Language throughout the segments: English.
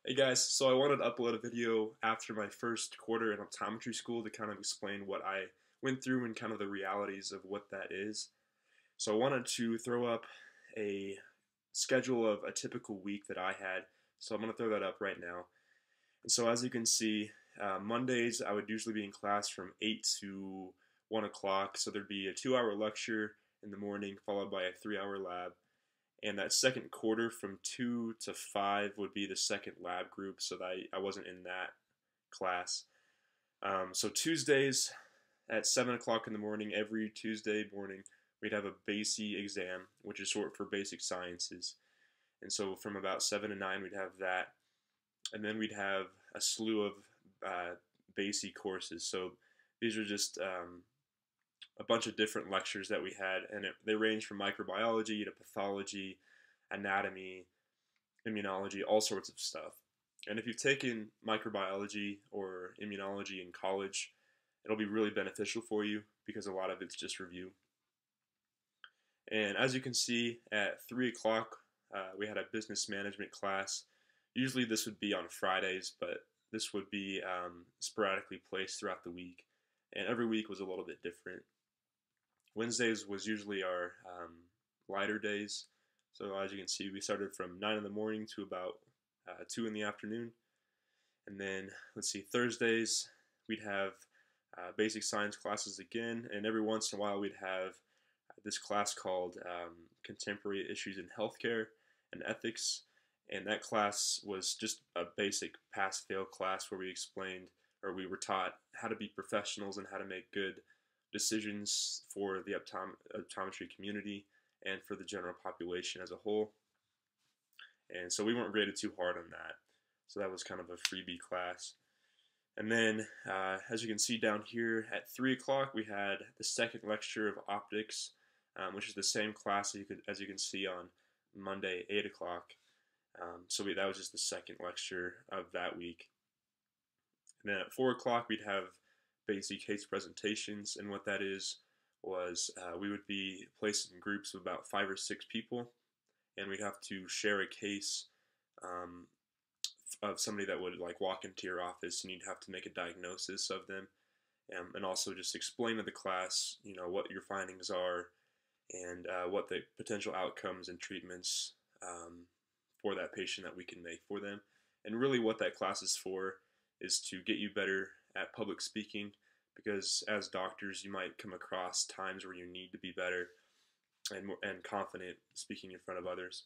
Hey guys, so I wanted to upload a video after my first quarter in optometry school to kind of explain what I went through and kind of the realities of what that is. So I wanted to throw up a schedule of a typical week that I had. So I'm going to throw that up right now. And so as you can see, Mondays I would usually be in class from 8 to 1 o'clock. So there'd be a 2-hour lecture in the morning followed by a 3-hour lab. And that second quarter from 2 to 5 would be the second lab group, so that I wasn't in that class. So Tuesdays at 7 o'clock in the morning, every Tuesday morning, we'd have a BASI exam, which is short for Basic Sciences. And so from about 7 to 9, we'd have that. And then we'd have a slew of BASI courses. So these are just a bunch of different lectures that we had, and they range from microbiology to pathology, anatomy, immunology, all sorts of stuff. And if you've taken microbiology or immunology in college, it'll be really beneficial for you because a lot of it's just review. And as you can see, at 3 o'clock, we had a business management class. Usually this would be on Fridays, but this would be sporadically placed throughout the week. And every week was a little bit different. Wednesdays was usually our lighter days. So as you can see, we started from 9 in the morning to about 2 in the afternoon. And then, let's see, Thursdays, we'd have basic science classes again. And every once in a while, we'd have this class called Contemporary Issues in Healthcare and Ethics. And that class was just a basic pass-fail class where we explained, or we were taught how to be professionals and how to make good decisions for the optometry community and for the general population as a whole. And so we weren't graded too hard on that. So that was kind of a freebie class. And then, as you can see down here, at 3 o'clock, we had the second lecture of optics, which is the same class as you can see on Monday, 8 o'clock. So that was just the second lecture of that week. And then at 4 o'clock, we'd have basic case presentations, and what that is was we would be placed in groups of about 5 or 6 people, and we'd have to share a case of somebody that would like walk into your office, and you'd have to make a diagnosis of them, and also just explain to the class, you know, what your findings are and what the potential outcomes and treatments for that patient that we can make for them. And really what that class is for is to get you better at public speaking, because as doctors you might come across times where you need to be better and confident speaking in front of others.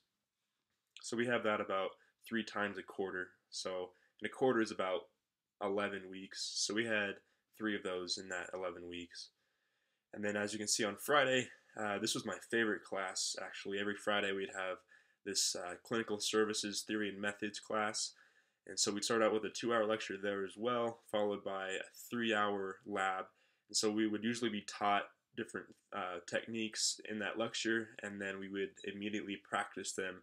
So we have that about 3 times a quarter. So and a quarter is about 11 weeks. So we had 3 of those in that 11 weeks. And then as you can see on Friday, this was my favorite class actually. Every Friday we'd have this clinical services theory and methods class. And so we'd start out with a 2-hour lecture there as well, followed by a 3-hour lab. And so we would usually be taught different techniques in that lecture, and then we would immediately practice them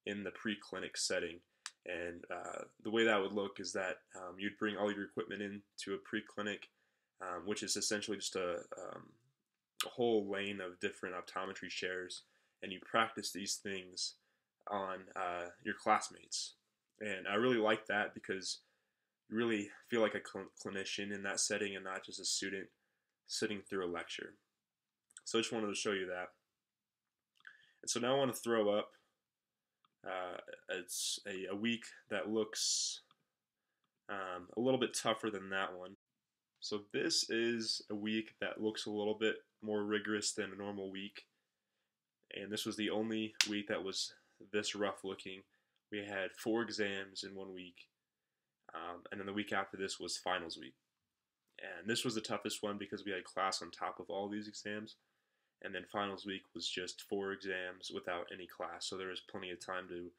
in the pre-clinic setting. And the way that would look is that you'd bring all your equipment into a pre-clinic, which is essentially just a whole lane of different optometry chairs, and you practice these things on your classmates. And I really like that because you really feel like a clinician in that setting and not just a student sitting through a lecture. So I just wanted to show you that. And so now I want to throw up it's a week that looks a little bit tougher than that one. So this is a week that looks a little bit more rigorous than a normal week. And this was the only week that was this rough looking. We had 4 exams in 1 week, and then the week after this was finals week. And this was the toughest one because we had class on top of all these exams, and then finals week was just 4 exams without any class, so there was plenty of time to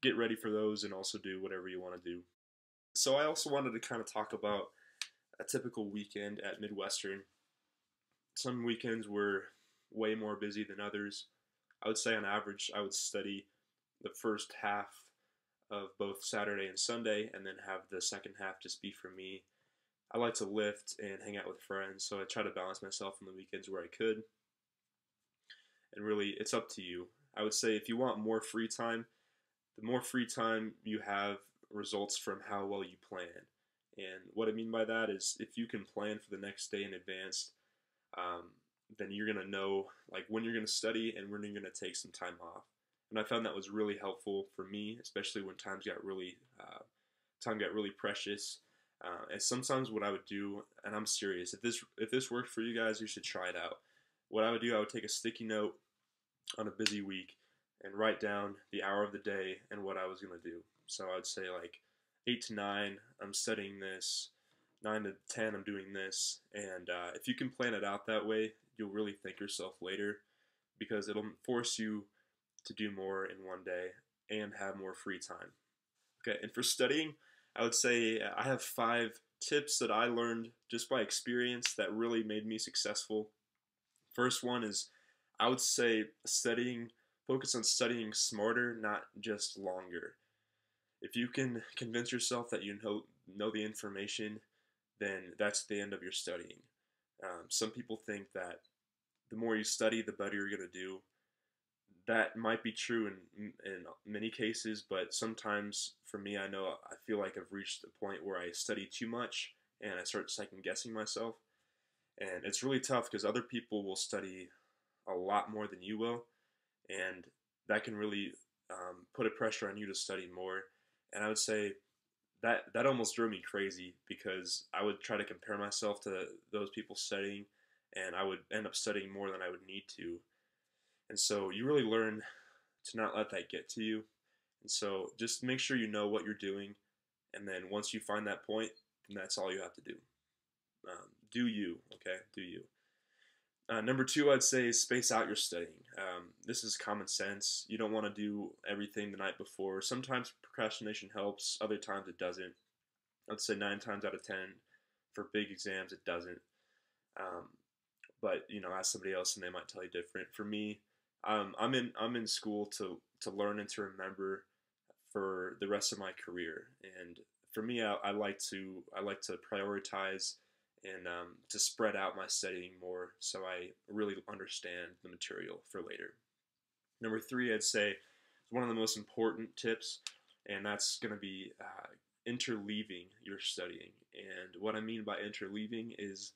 get ready for those and also do whatever you want to do. So I also wanted to kind of talk about a typical weekend at Midwestern. Some weekends were way more busy than others. I would say on average I would study the first half of both Saturday and Sunday, and then have the second half just be for me. I like to lift and hang out with friends, so I try to balance myself on the weekends where I could. And really, it's up to you. I would say if you want more free time, the more free time you have results from how well you plan. And what I mean by that is if you can plan for the next day in advance, um, then you're going to know like when you're going to study and when you're going to take some time off. And I found that was really helpful for me, especially when time got really precious. And sometimes what I would do, and I'm serious, if this worked for you guys, you should try it out. What I would do, I would take a sticky note on a busy week and write down the hour of the day and what I was going to do. So I would say like 8 to 9, I'm studying this. 9 to 10, I'm doing this. And if you can plan it out that way, you'll really thank yourself later because it'll force you to do more in one day and have more free time. Okay, and for studying, I would say I have 5 tips that I learned just by experience that really made me successful. First one is I would say focus on studying smarter, not just longer. If you can convince yourself that you know the information, then that's the end of your studying. Some people think that the more you study, the better you're going to do. That might be true in many cases, but sometimes for me, I feel like I've reached a point where I study too much and I start second guessing myself. And it's really tough because other people will study a lot more than you will, and that can really put a pressure on you to study more. And I would say that almost drove me crazy because I would try to compare myself to those people studying, and I would end up studying more than I would need to. And so you really learn to not let that get to you. And so just make sure you know what you're doing, and then once you find that point, then that's all you have to do. Do you, okay? Do you. Number 2, I'd say is space out your studying. This is common sense. You don't want to do everything the night before. Sometimes procrastination helps, other times it doesn't. I'd say 9 times out of 10 for big exams it doesn't. But ask somebody else and they might tell you different. For me, I'm in school to learn and to remember for the rest of my career. And for me, I like to prioritize and to spread out my studying more so I really understand the material for later. Number 3, I'd say, is one of the most important tips, and that's going to be interleaving your studying. And what I mean by interleaving is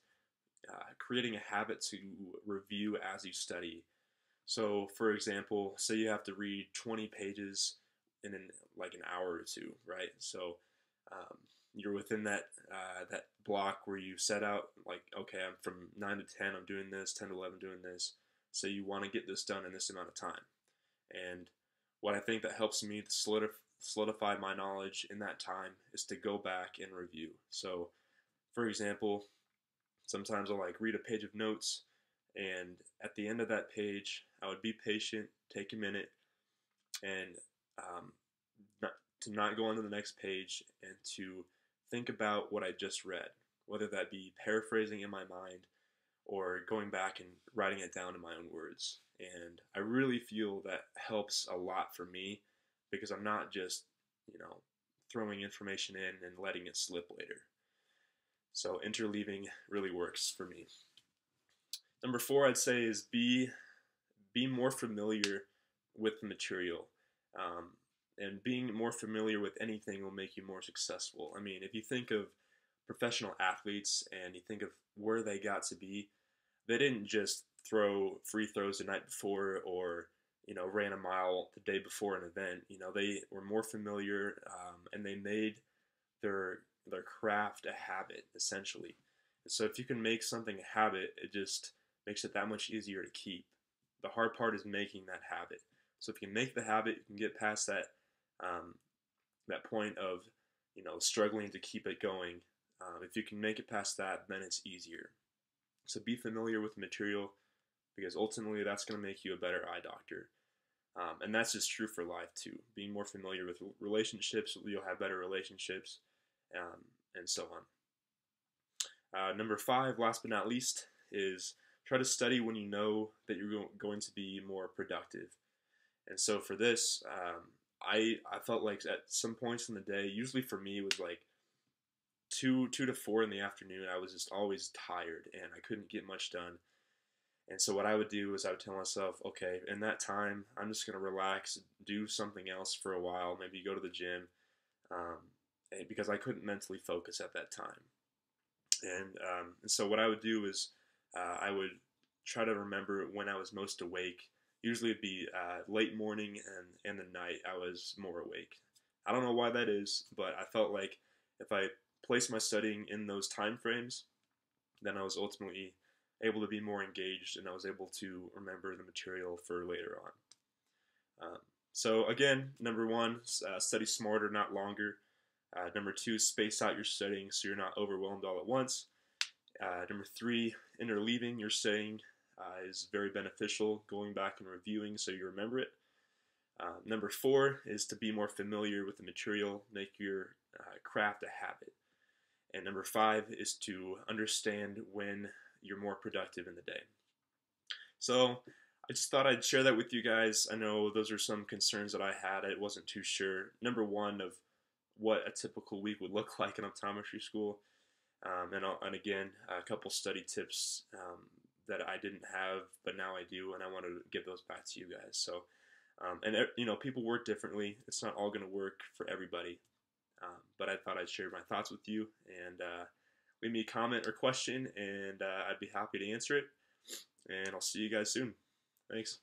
creating a habit to review as you study. So, for example, say you have to read 20 pages in an hour or two, right? So you're within that block where you set out like, okay, I'm from 9 to 10, I'm doing this, 10 to 11, doing this. So you want to get this done in this amount of time. And what I think that helps me to solidify my knowledge in that time is to go back and review. So, for example, sometimes I'll read a page of notes, and at the end of that page, I would be patient, take a minute, and not go on to the next page, and to think about what I just read, whether that be paraphrasing in my mind or going back and writing it down in my own words. And I really feel that helps a lot for me because I'm not just, throwing information in and letting it slip later. So interleaving really works for me. Number 4, I'd say, is be more familiar with the material. And being more familiar with anything will make you more successful. I mean, if you think of professional athletes and you think of where they got to be, they didn't just throw free throws the night before or ran a mile the day before an event. They were more familiar, and they made their craft a habit, essentially. And so if you can make something a habit, it just makes it that much easier to keep. The hard part is making that habit. So if you can make the habit, you can get past that point of struggling to keep it going. If you can make it past that, then it's easier. So be familiar with the material because ultimately that's going to make you a better eye doctor. And that's just true for life too. Being more familiar with relationships, you'll have better relationships, and so on. Number 5, last but not least, is try to study when you know that you're going to be more productive. And so for this, I felt like at some points in the day, usually for me it was 2 to 4 in the afternoon, I was just always tired and I couldn't get much done. And so what I would do is I would tell myself, okay, in that time, I'm just going to relax, do something else for a while, maybe go to the gym, because I couldn't mentally focus at that time. And so what I would do is I would try to remember when I was most awake. Usually it'd be late morning and the night I was more awake. I don't know why that is, but I felt like if I placed my studying in those time frames, then I was ultimately able to be more engaged and I was able to remember the material for later on. So again, number one, study smarter, not longer. Number two, space out your studying so you're not overwhelmed all at once. Number three, interleaving your studying is very beneficial, going back and reviewing so you remember it. Number four is to be more familiar with the material, make your craft a habit. And number five is to understand when you're more productive in the day. So I just thought I'd share that with you guys. I know those are some concerns that I had. I wasn't too sure. Number one, of what a typical week would look like in optometry school. And again, a couple study tips that I didn't have, but now I do, and I want to give those back to you guys. So, people work differently. It's not all going to work for everybody. But I thought I'd share my thoughts with you, and leave me a comment or question, and I'd be happy to answer it. And I'll see you guys soon. Thanks.